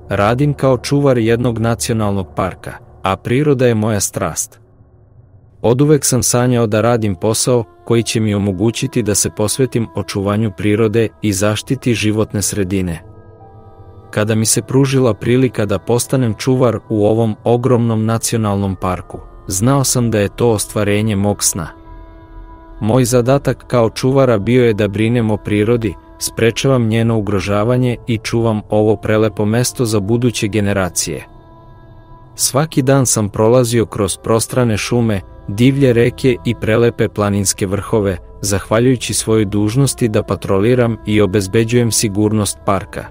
Radim kao čuvar jednog nacionalnog parka, a priroda je moja strast. Oduvek sam sanjao da radim posao koji će mi omogućiti da se posvetim očuvanju prirode i zaštiti životne sredine. Kada mi se pružila prilika da postanem čuvar u ovom ogromnom nacionalnom parku, znao sam da je to ostvarenje mog sna. Moj zadatak kao čuvara bio je da brinem o prirodi, sprečavam njeno ugrožavanje i čuvam ovo prelepo mesto za buduće generacije. Svaki dan sam prolazio kroz prostrane šume, divlje reke i prelepe planinske vrhove, zahvaljujući svojoj dužnosti da patroliram i obezbeđujem sigurnost parka.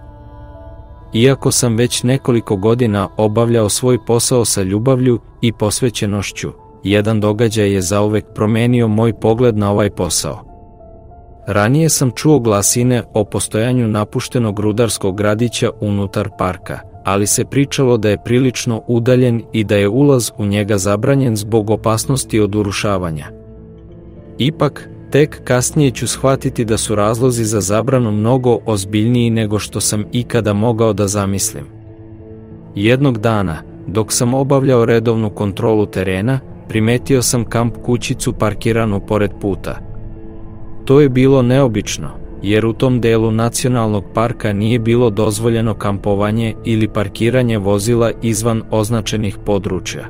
Iako sam već nekoliko godina obavljao svoj posao sa ljubavlju i posvećenošću, jedan događaj je zauvek promenio moj pogled na ovaj posao. Ranije sam čuo glasine o postojanju napuštenog rudarskog gradića unutar parka, ali se pričalo da je prilično udaljen i da je ulaz u njega zabranjen zbog opasnosti od urušavanja. Ipak, tek kasnije ću shvatiti da su razlozi za zabranu mnogo ozbiljniji nego što sam ikada mogao da zamislim. Jednog dana, dok sam obavljao redovnu kontrolu terena, primetio sam kamp kućicu parkiranu pored puta. To je bilo neobično, jer u tom delu nacionalnog parka nije bilo dozvoljeno kampovanje ili parkiranje vozila izvan označenih područja.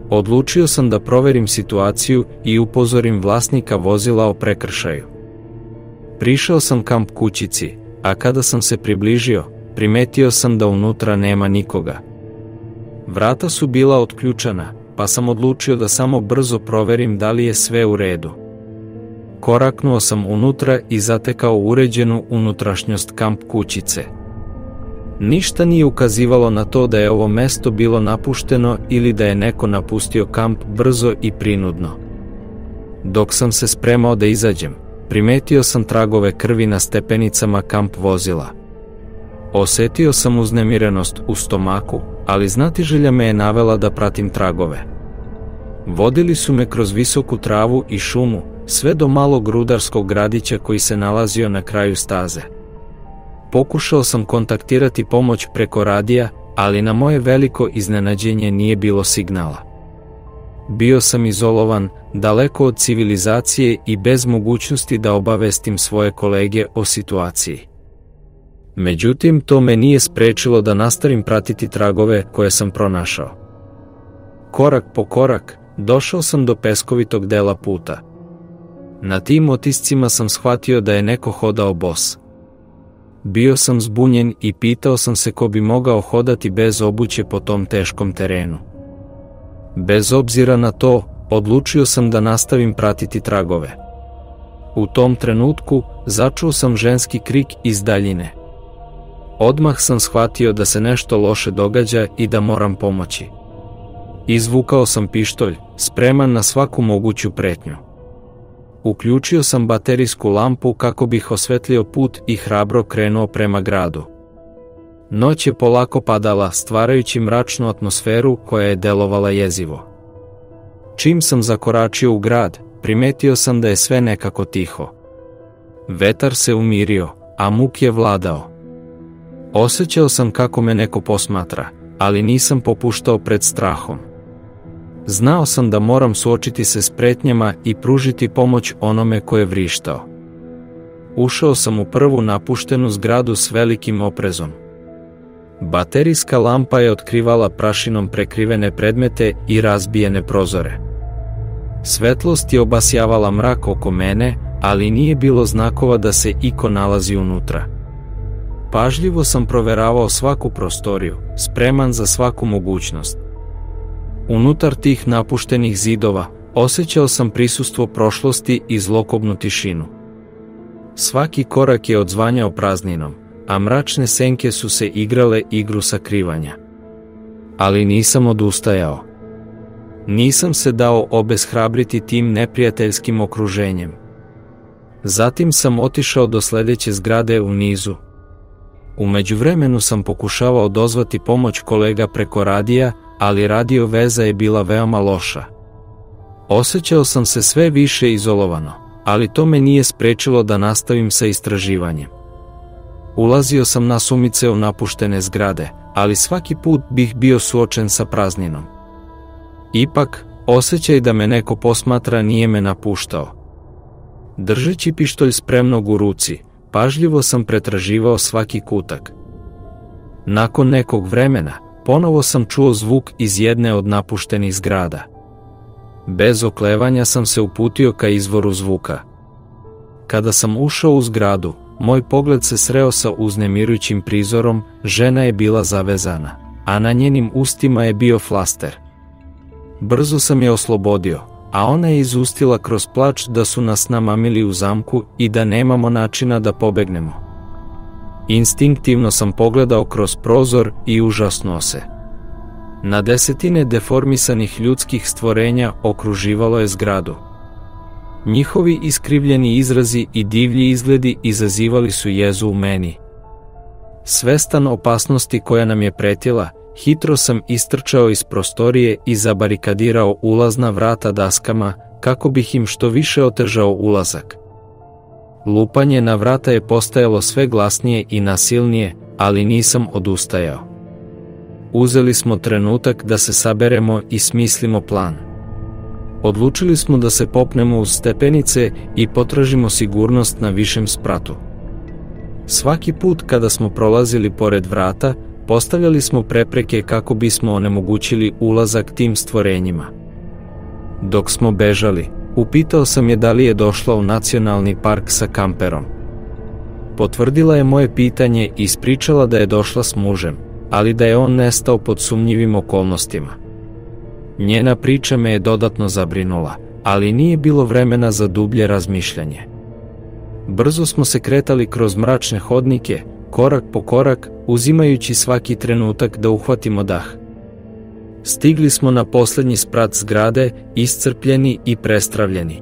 Odlučio sam da proverim situaciju i upozorim vlasnika vozila o prekršaju. Prišao sam kamp kućici, a kada sam se približio, primetio sam da unutra nema nikoga. Vrata su bila otključana, pa sam odlučio da samo brzo proverim da li je sve u redu. Koraknuo sam unutra i zatekao uređenu unutrašnjost kamp kućice. Ništa nije ukazivalo na to da je ovo mesto bilo napušteno ili da je neko napustio kamp brzo i prinudno. Dok sam se spremao da izađem, primetio sam tragove krvi na stepenicama kamp vozila. Osetio sam uznemirenost u stomaku, ali znatiželja me je navela da pratim tragove. Vodili su me kroz visoku travu i šumu, sve do malog rudarskog gradića koji se nalazio na kraju staze. Pokušao sam kontaktirati pomoć preko radija, ali na moje veliko iznenađenje nije bilo signala. Bio sam izolovan, daleko od civilizacije i bez mogućnosti da obavestim svoje kolege o situaciji. Međutim, to me nije sprečilo da nastavim pratiti tragove koje sam pronašao. Korak po korak, došao sam do peskovitog dela puta. Na tim otiscima sam shvatio da je neko hodao bos. Bio sam zbunjen i pitao sam se ko bi mogao hodati bez obuće po tom teškom terenu. Bez obzira na to, odlučio sam da nastavim pratiti tragove. U tom trenutku začuo sam ženski krik iz daljine. Odmah sam shvatio da se nešto loše događa i da moram pomoći. Izvukao sam pištolj, spreman na svaku moguću pretnju. Uključio sam baterijsku lampu kako bih osvetlio put i hrabro krenuo prema gradu. Noć je polako padala, stvarajući mračnu atmosferu koja je delovala jezivo. Čim sam zakoračio u grad, primetio sam da je sve nekako tiho. Vetar se umirio, a muk je vladao. Osjećao sam kako me neko posmatra, ali nisam popuštao pred strahom. Znao sam da moram suočiti se s pretnjama i pružiti pomoć onome ko je vrištao. Ušao sam u prvu napuštenu zgradu s velikim oprezom. Baterijska lampa je otkrivala prašinom prekrivene predmete i razbijene prozore. Svetlost je obasjavala mrak oko mene, ali nije bilo znakova da se iko nalazi unutra. Pažljivo sam proveravao svaku prostoriju, spreman za svaku mogućnost. Unutar tih napuštenih zidova, osjećao sam prisustvo prošlosti i zlokobnu tišinu. Svaki korak je odzvanjao prazninom, a mračne senke su se igrale igru sakrivanja. Ali nisam odustajao. Nisam se dao obeshrabriti tim neprijateljskim okruženjem. Zatim sam otišao do sledeće zgrade u nizu. U međuvremenu sam pokušavao dozvati pomoć kolega preko radija, ali radio veza je bila veoma loša. Osjećao sam se sve više izolovano, ali to me nije sprečilo da nastavim sa istraživanjem. Ulazio sam nasumice u napuštene zgrade, ali svaki put bih bio suočen sa prazninom. Ipak, osjećaj da me neko posmatra nije me napuštao. Držeći pištolj spremnog u ruci, pažljivo sam pretraživao svaki kutak. Nakon nekog vremena, ponovo sam čuo zvuk iz jedne od napuštenih zgrada. Bez oklevanja sam se uputio ka izvoru zvuka. Kada sam ušao u zgradu, moj pogled se sreo sa uznemirujućim prizorom, žena je bila zavezana, a na njenim ustima je bio flaster. Brzo sam je oslobodio, a ona je izustila kroz plač da su nas namamili u zamku i da nemamo načina da pobegnemo. Instinktivno sam pogledao kroz prozor i užasnuo se. Na desetine deformisanih ljudskih stvorenja okruživalo je zgradu. Njihovi iskrivljeni izrazi i divlji izgledi izazivali su jezu u meni. Svestan opasnosti koja nam je pretila, hitro sam istrčao iz prostorije i zabarikadirao ulazna vrata daskama, kako bih im što više otežao ulazak. Lupanje na vrata je postajalo sve glasnije i nasilnije, ali nisam odustajao. Uzeli smo trenutak da se saberemo i smislimo plan. Odlučili smo da se popnemo uz stepenice i potražimo sigurnost na višem spratu. Svaki put kada smo prolazili pored vrata, postavljali smo prepreke kako bismo onemogućili ulazak tim stvorenjima. Dok smo bežali, upitao sam je da li je došla u nacionalni park sa kamperom. Potvrdila je moje pitanje i ispričala da je došla s mužem, ali da je on nestao pod sumnjivim okolnostima. Njena priča me je dodatno zabrinula, ali nije bilo vremena za dublje razmišljanje. Brzo smo se kretali kroz mračne hodnike, korak po korak, uzimajući svaki trenutak da uhvatimo dah. Stigli smo na posljednji sprat zgrade, iscrpljeni i prestravljeni.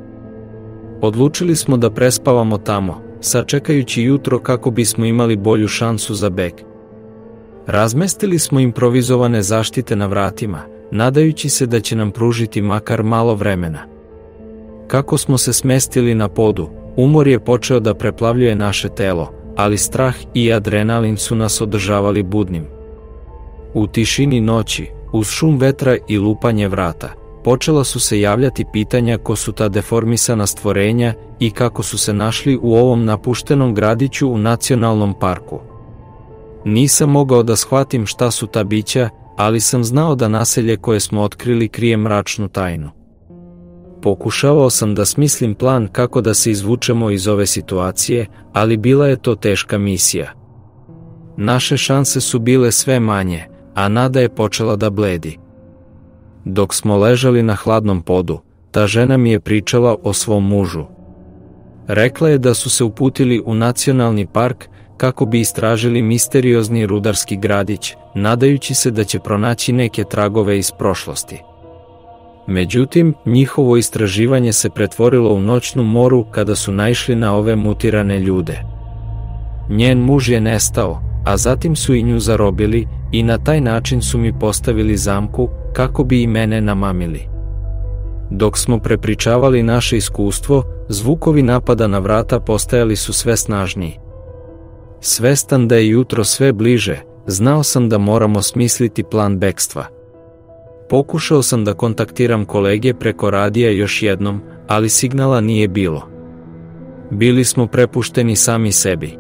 Odlučili smo da prespavamo tamo, sačekajući jutro kako bismo imali bolju šansu za beg. Razmestili smo improvizovane zaštite na vratima, nadajući se da će nam pružiti makar malo vremena. Kako smo se smestili na podu, umor je počeo da preplavljuje naše telo, ali strah i adrenalin su nas održavali budnim. U tišini noći, uz šum vetra i lupanje vrata, počela su se javljati pitanja ko su ta deformisana stvorenja i kako su se našli u ovom napuštenom gradiću u nacionalnom parku. Nisam mogao da shvatim šta su ta bića, ali sam znao da naselje koje smo otkrili krije mračnu tajnu. Pokušavao sam da smislim plan kako da se izvučemo iz ove situacije, ali bila je to teška misija. Naše šanse su bile sve manje, a nada je počela da bledi. Dok smo ležali na hladnom podu, ta žena mi je pričala o svom mužu. Rekla je da su se uputili u nacionalni park kako bi istražili misteriozni rudarski gradić, nadajući se da će pronaći neke tragove iz prošlosti. Međutim, njihovo istraživanje se pretvorilo u noćnu moru kada su naišli na ove mutirane ljude. Njen muž je nestao, a zatim su i nju zarobili i na taj način su mi postavili zamku kako bi i mene namamili. Dok smo prepričavali naše iskustvo, zvukovi napada na vrata postajali su sve snažniji. Svestan da je jutro sve bliže, znao sam da moramo smisliti plan bekstva. Pokušao sam da kontaktiram kolege preko radija još jednom, ali signala nije bilo. Bili smo prepušteni sami sebi.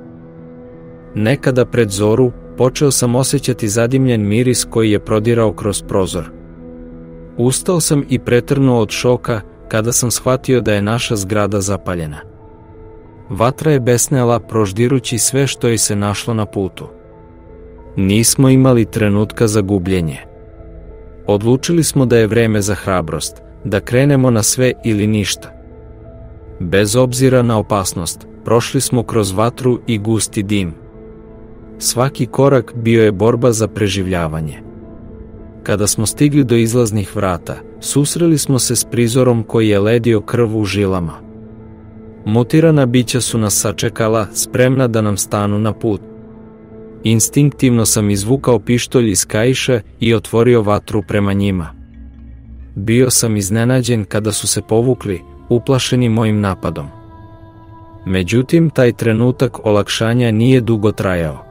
Nekada pred zoru, počeo sam osjećati zadimljen miris koji je prodirao kroz prozor. Ustao sam i pretrnuo od šoka kada sam shvatio da je naša zgrada zapaljena. Vatra je besnela proždirući sve što joj se našlo na putu. Nismo imali trenutka za gubljenje. Odlučili smo da je vreme za hrabrost, da krenemo na sve ili ništa. Bez obzira na opasnost, prošli smo kroz vatru i gusti dim. Svaki korak bio je borba za preživljavanje. Kada smo stigli do izlaznih vrata, susreli smo se s prizorom koji je ledio krv u žilama. Mutirana bića su nas sačekala, spremna da nam stanu na put. Instinktivno sam izvukao pištolj iz kaiša i otvorio vatru prema njima. Bio sam iznenađen kada su se povukli, uplašeni mojim napadom. Međutim, taj trenutak olakšanja nije dugo trajao.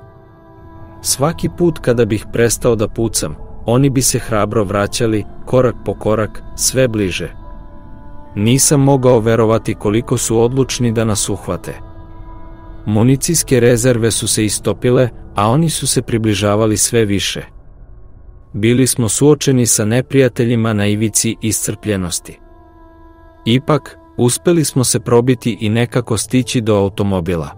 Svaki put kada bih prestao da pucam, oni bi se hrabro vraćali, korak po korak, sve bliže. Nisam mogao verovati koliko su odlučni da nas uhvate. Municijske rezerve su se istopile, a oni su se približavali sve više. Bili smo suočeni sa neprijateljima na ivici iscrpljenosti. Ipak, uspeli smo se probiti i nekako stići do automobila.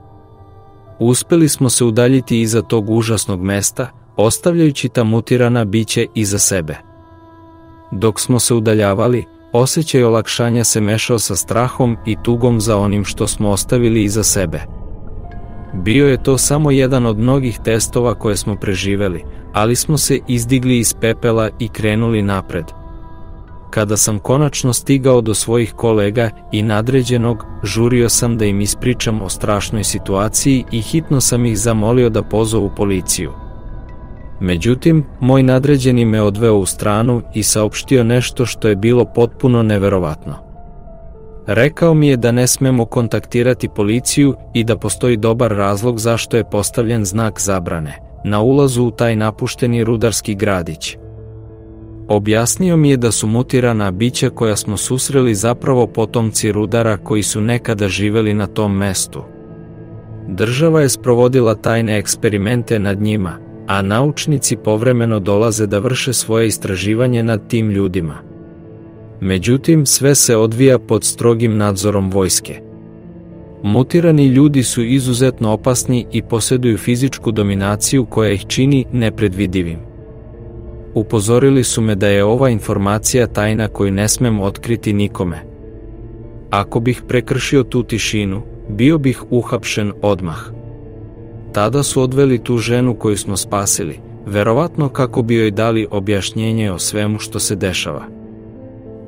Uspeli smo se udaljiti iza tog užasnog mesta, ostavljajući ta mutirana biće iza sebe. Dok smo se udaljavali, osjećaj olakšanja se mešao sa strahom i tugom za onim što smo ostavili iza sebe. Bio je to samo jedan od mnogih testova koje smo preživeli, ali smo se izdigli iz pepela i krenuli napred. Kada sam konačno stigao do svojih kolega i nadređenog, žurio sam da im ispričam o strašnoj situaciji i hitno sam ih zamolio da pozovu policiju. Međutim, moj nadređeni me odveo u stranu i saopštio nešto što je bilo potpuno neverovatno. Rekao mi je da ne smemo kontaktirati policiju i da postoji dobar razlog zašto je postavljen znak zabrane na ulazu u taj napušteni rudarski gradić. Objasnio mi je da su mutirana bića koja smo susreli zapravo potomci rudara koji su nekada živeli na tom mestu. Država je sprovodila tajne eksperimente nad njima, a naučnici povremeno dolaze da vrše svoje istraživanje nad tim ljudima. Međutim, sve se odvija pod strogim nadzorom vojske. Mutirani ljudi su izuzetno opasni i posjeduju fizičku dominaciju koja ih čini nepredvidivim. Upozorili su me da je ova informacija tajna koju ne smem otkriti nikome. Ako bih prekršio tu tišinu, bio bih uhapšen odmah. Tada su odveli tu ženu koju smo spasili, verovatno kako bi joj dali objašnjenje o svemu što se dešava.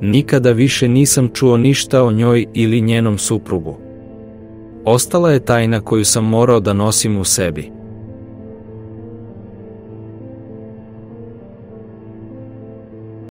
Nikada više nisam čuo ništa o njoj ili njenom suprugu. Ostala je tajna koju sam morao da nosim u sebi.